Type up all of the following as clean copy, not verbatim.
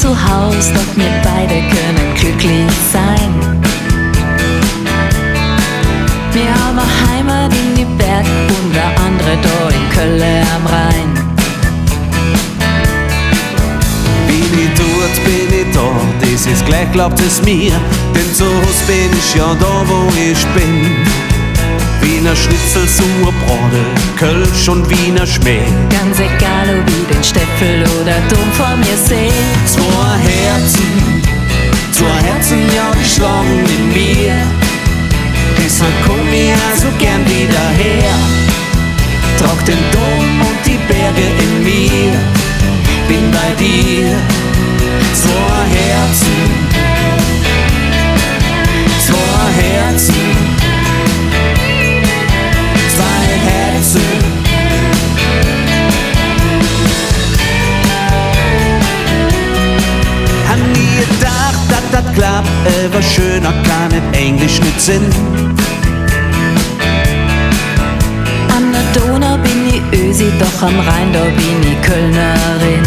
zu Haus, doch wir beide können glücklich sein. Wir haben eine Heimat in die Berg und der andere da in Köln am Rhein. Bin ich dort, bin ich da, das ist gleich, glaubt es mir, denn zu Hause bin ich ja da, wo ich bin. Wiener Schnitzel, Sauerbraten, Kölsch und Wiener Schmäh. Ganz egal ob ich den Steffel oder Dom vor mir seh. Zwei Herzen, ja, die schlagen in mir. Deshalb komm ich also gern wieder her. Trag den Dom und die Berge in mir. Bin bei dir. Zwei Herzen. Han nie gedacht, dass das klappt, aber schöner kann es Englisch nicht sein. An der Donau bin ich Ösi, doch am Rhein, da bin ich Kölnerin.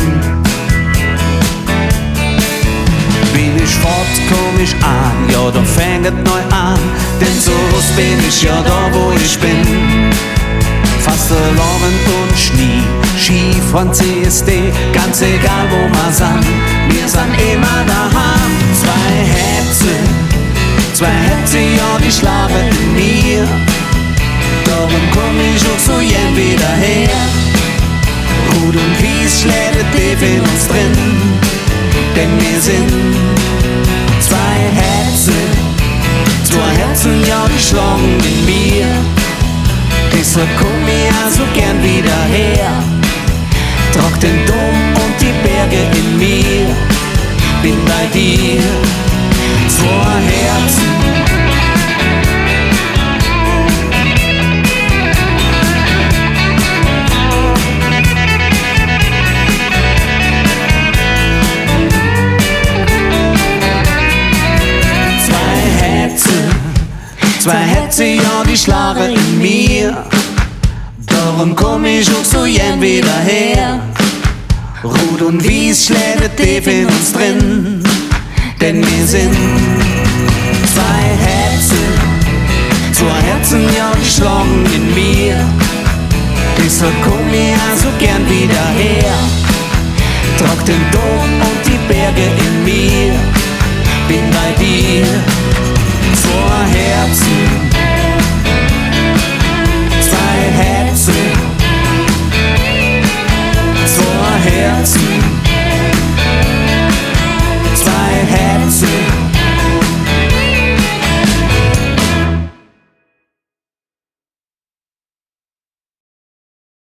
Bin ich fort, komm ich an, ja, da fängt neu an, denn so bin ich ja da, wo ich bin. Fast Lauren und Schnee, Skifahren, CSD, ganz egal wo wir sind, wir sind immer daheim. Zwei Herzen, ja, die schlagen in mir, darum komm ich auch so gern wieder her. Rot und Wies schlägt tief in uns drin, denn wir sind zwei Herzen, ja, die schlagen in mir. Deshalb komm ich also gern wieder her. Trag den Dom und die Berge in mir. Bin bei dir. Zwei Herzen. Zwei Herzen, ja, die schlagen in mir. Darum komm ich auch so gern wieder her. Rot und Wies schlägt tief in uns drin, denn wir sind zwei Herzen, ja, die schlagen in mir. Deshalb komm ich also gern wieder her. Trag den Dom und die Berge in mir. Bin bei dir.